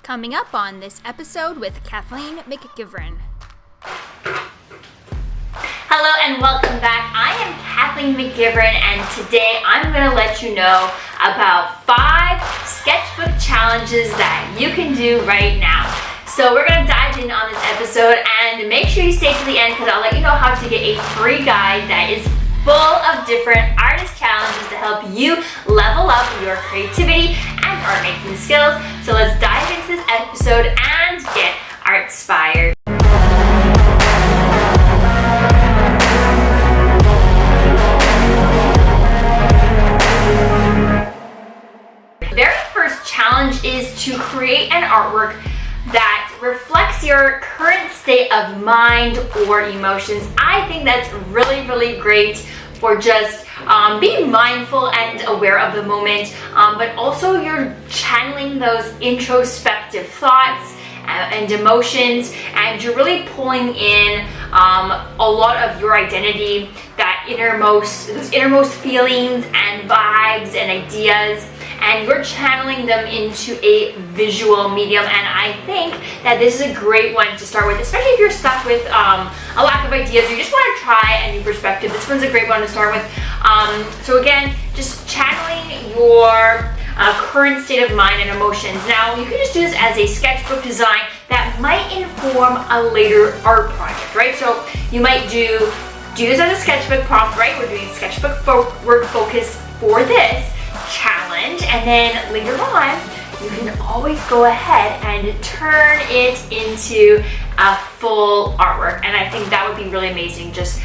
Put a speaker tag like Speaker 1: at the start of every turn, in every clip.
Speaker 1: Coming up on this episode with Kathleen McGivern.
Speaker 2: Hello and welcome back. I am Kathleen McGivern and today I'm going to let you know about 5 sketchbook challenges that you can do right now. So we're going to dive in on this episode and make sure you stay to the end because I'll let you know how to get a free guide that is full of different artist challenges to help you level up your creativity and art making skills. So let's dive into this episode and get art-inspired. The very first challenge is to create an artwork that reflects your current state of mind or emotions. I think that's really great for just being mindful and aware of the moment, but also you're channeling those introspective thoughts and emotions, and you're really pulling in a lot of your identity, those innermost feelings and vibes and ideas, and you're channeling them into a visual medium. And I think that this is a great one to start with, especially if you're stuck with a lack of ideas or you just want to try a new perspective. This one's a great one to start with. So again, just channeling your current state of mind and emotions. Now, you can just do this as a sketchbook design that might inform a later art project, right? So you might do this as a sketchbook prompt, right? We're doing sketchbook work focus for this challenge, and then later on you can always go ahead and turn it into a full artwork. And I think that would be really amazing, just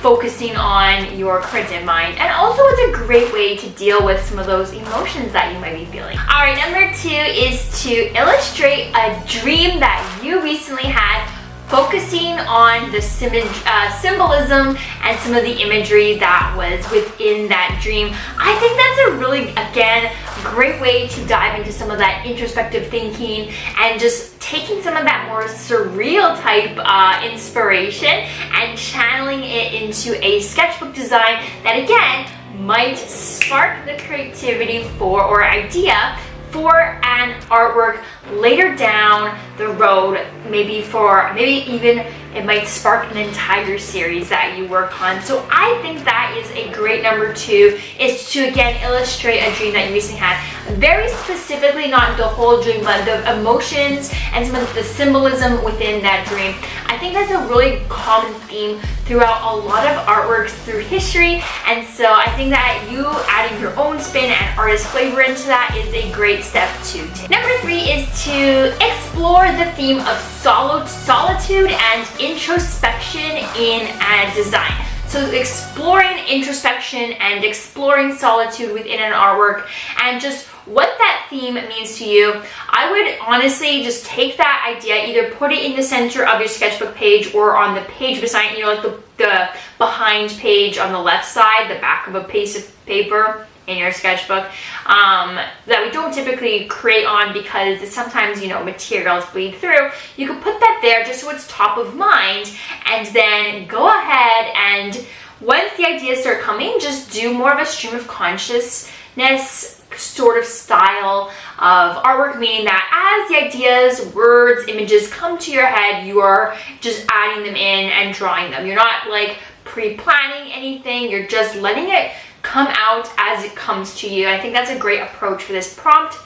Speaker 2: focusing on your current state of mind. And also it's a great way to deal with some of those emotions that you might be feeling. All right, number 2 is to illustrate a dream that you recently had, focusing on the symbolism and some of the imagery that was within that dream. I think that's a really, again, great way to dive into some of that introspective thinking and just taking some of that more surreal type inspiration and channeling it into a sketchbook design that, again, might spark the creativity for or idea for an artwork later down the road, maybe even it might spark an entire series that you work on. So I think that is a great number 2, is to again illustrate a dream that you recently had. Very specifically, not the whole dream, but the emotions and some of the symbolism within that dream. I think that's a really common theme throughout a lot of artworks through history, and so I think that you adding your own spin and artist flavor into that is a great step to take. Number 3 is to explore the theme of solitude and introspection in a design. So exploring introspection and exploring solitude within an artwork and just what that theme means to you. I would honestly just take that idea, either put it in the center of your sketchbook page or on the page beside, like the behind page on the left side, the back of a piece of paper in your sketchbook, that we don't typically create on because sometimes, materials bleed through. You can put that there just so it's top of mind, and then go ahead and once the ideas start coming, just do more of a stream of consciousness sort of style of artwork, meaning that as the ideas, words, images come to your head, you are just adding them in and drawing them. You're not like pre-planning anything, you're just letting it come out as it comes to you. I think that's a great approach for this prompt.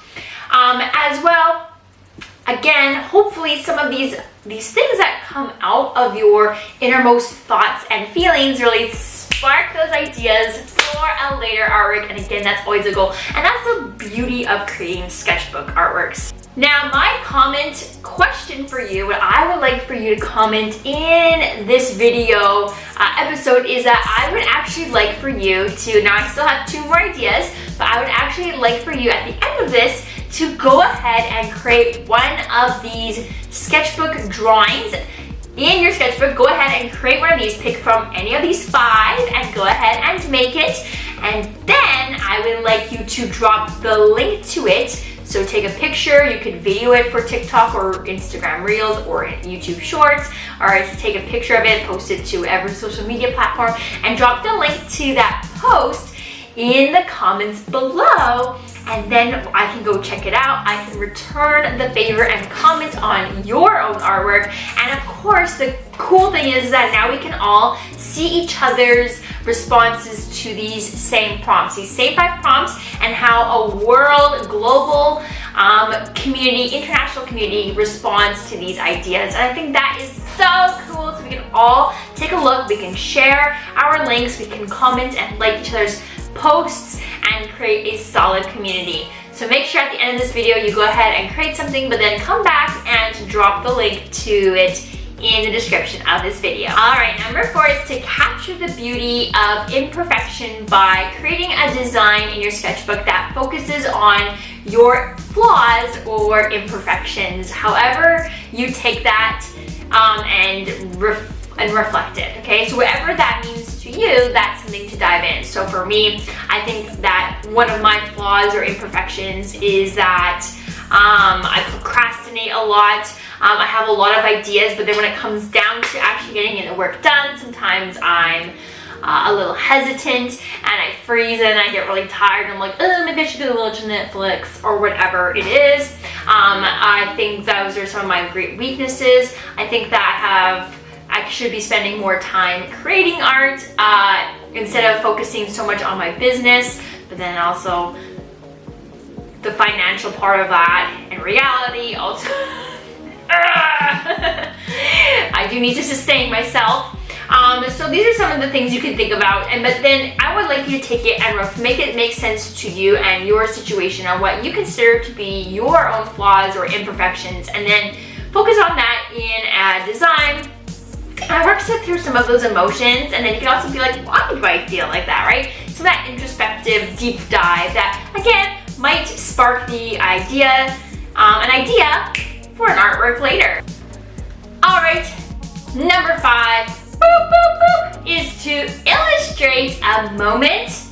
Speaker 2: As well, again, hopefully some of these things that come out of your innermost thoughts and feelings really spark those ideas for a later artwork. And again, that's always a goal. And that's the beauty of creating sketchbook artworks. Now, my comment question for you, what I would like for you to comment in this video episode is that I would actually like for you to, now I still have 2 more ideas, but I would actually like for you at the end of this to go ahead and create one of these sketchbook drawings. In your sketchbook, go ahead and create one of these. Pick from any of these 5 and go ahead and make it. And then I would like you to drop the link to it. So take a picture, you could video it for TikTok or Instagram Reels or YouTube Shorts, or take a picture of it, post it to every social media platform, and drop the link to that post in the comments below. and then I can go check it out. I can return the favor and comment on your own artwork. And of course, the cool thing is that now we can all see each other's responses to these same prompts, these same 5 prompts, and how a world, global community, international community responds to these ideas. And I think that is so cool. So we can all take a look, we can share our links, we can comment and like each other's posts and create a solid community. So make sure at the end of this video you go ahead and create something, but then come back and drop the link to it in the description of this video. All right, number 4 is to capture the beauty of imperfection by creating a design in your sketchbook that focuses on your flaws or imperfections. However you take that and reflect it, okay? So whatever that means to you, that's something to dive in. So for me, I think that one of my flaws or imperfections is that I procrastinate a lot. I have a lot of ideas, but then when it comes down to actually getting the work done, sometimes I'm a little hesitant and I freeze and I get really tired and I'm like, oh, maybe I should go watch Netflix or whatever it is. I think those are some of my great weaknesses. I think that I should be spending more time creating art instead of focusing so much on my business, but then also the financial part of that and reality also. I do need to sustain myself. So these are some of the things you can think about, but then I would like you to take it and make it make sense to you and your situation on what you consider to be your own flaws or imperfections, and then focus on that in a design. I work through some of those emotions, and then you can also be like, why do I feel like that, right? So that introspective deep dive that, again, might spark the idea, an idea for an artwork later. All right, number 5, boop, boop, boop, is to illustrate a moment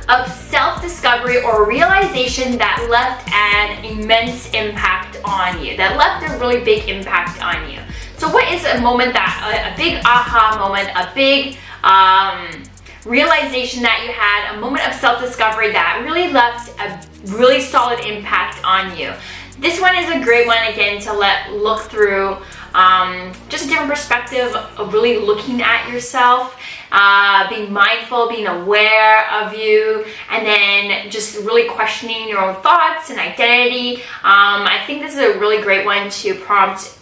Speaker 2: of self-discovery or realization that left an immense impact on you, that left a really big impact on you. So what is a moment that, a big aha moment, a big realization that you had, a moment of self-discovery that really left a really solid impact on you? This one is a great one, again, to look through just a different perspective of really looking at yourself, being mindful, being aware of you, and then just really questioning your own thoughts and identity. I think this is a really great one to prompt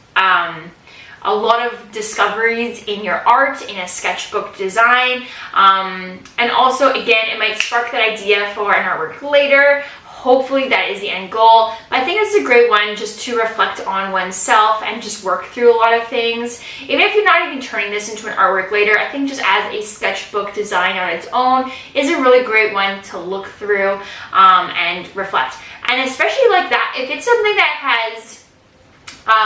Speaker 2: a lot of discoveries in your art, in a sketchbook design, and also, again, it might spark that idea for an artwork later. Hopefully that is the end goal, but I think it's a great one just to reflect on oneself and just work through a lot of things. Even if you're not even turning this into an artwork later, I think just as a sketchbook design on its own is a really great one to look through and reflect. And especially like that, if it's something that has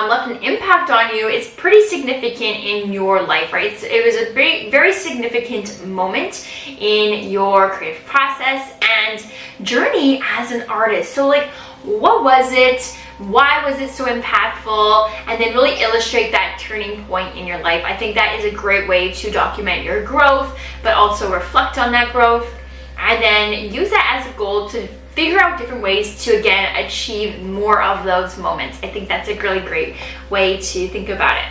Speaker 2: left an impact on you, it's pretty significant in your life, right? It was a very, very significant moment in your creative process and journey as an artist. So like, what was it? Why was it so impactful? And then really illustrate that turning point in your life. I think that is a great way to document your growth, but also reflect on that growth, and then use that as a goal to figure out different ways to, again, achieve more of those moments. I think that's a really great way to think about it.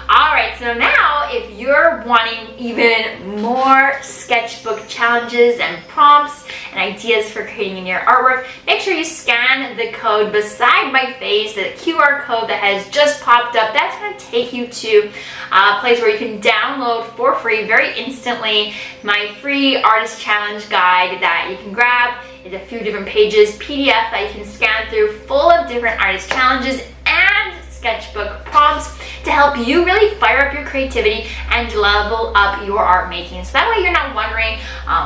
Speaker 2: All right, so now if you're wanting even more sketchbook challenges and prompts and ideas for creating your artwork, make sure you scan the code beside my face, the QR code that has just popped up. That's going to take you to a place where you can download for free, very instantly, my free artist challenge guide that you can grab. It's a few different pages, PDF that you can scan through, full of different artist challenges and sketchbook prompts to help you really fire up your creativity and level up your art making. So that way you're not wondering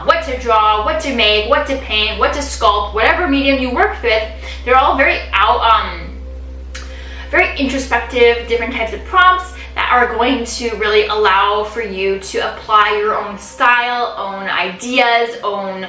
Speaker 2: what to draw, what to make, what to paint, what to sculpt, whatever medium you work with. They're all very very introspective, different types of prompts that are going to really allow for you to apply your own style, own ideas, own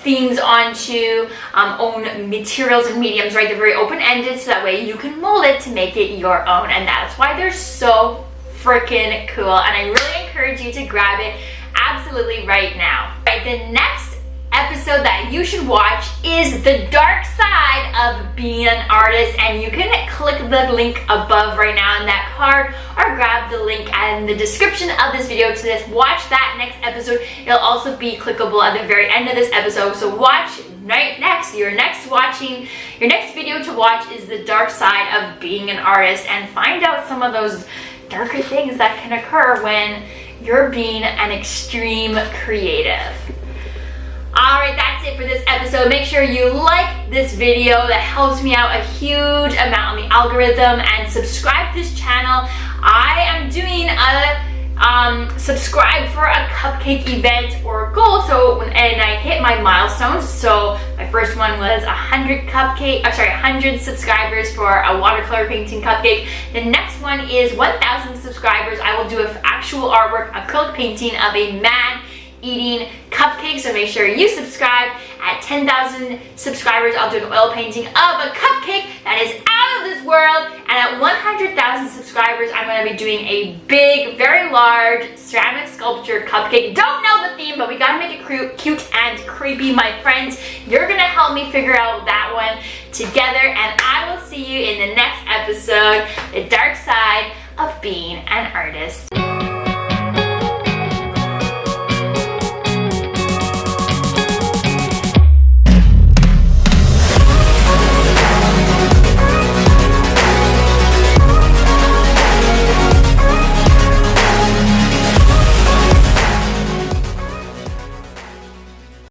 Speaker 2: themes onto, own materials and mediums, right? They're very open-ended, so that way you can mold it to make it your own, and that's why they're so freaking cool, and I really encourage you to grab it absolutely right now. Right, the next episode that you should watch is the dark side of being an artist, and you can click the link above right now in that card or grab the link in the description of this video to watch that next episode. It'll also be clickable at the very end of this episode, so watch right next. Your next video to watch is the dark side of being an artist, and find out some of those darker things that can occur when you're being an extreme creative. Alright, that's it for this episode. Make sure you like this video. That helps me out a huge amount on the algorithm, and subscribe to this channel. I am doing a subscribe for a cupcake event or goal, and I hit my milestones. So my first one was 100 subscribers for a watercolor painting cupcake. The next one is 1,000 subscribers. I will do an actual artwork acrylic painting of a man eating cupcakes, so make sure you subscribe. At 10,000 subscribers, I'll do an oil painting of a cupcake that is out of this world. And at 100,000 subscribers, I'm going to be doing a big, very large ceramic sculpture cupcake. Don't know the theme, but we got to make it cute and creepy, my friends. You're going to help me figure out that one together, and I will see you in the next episode, The Dark Side of Being an Artist.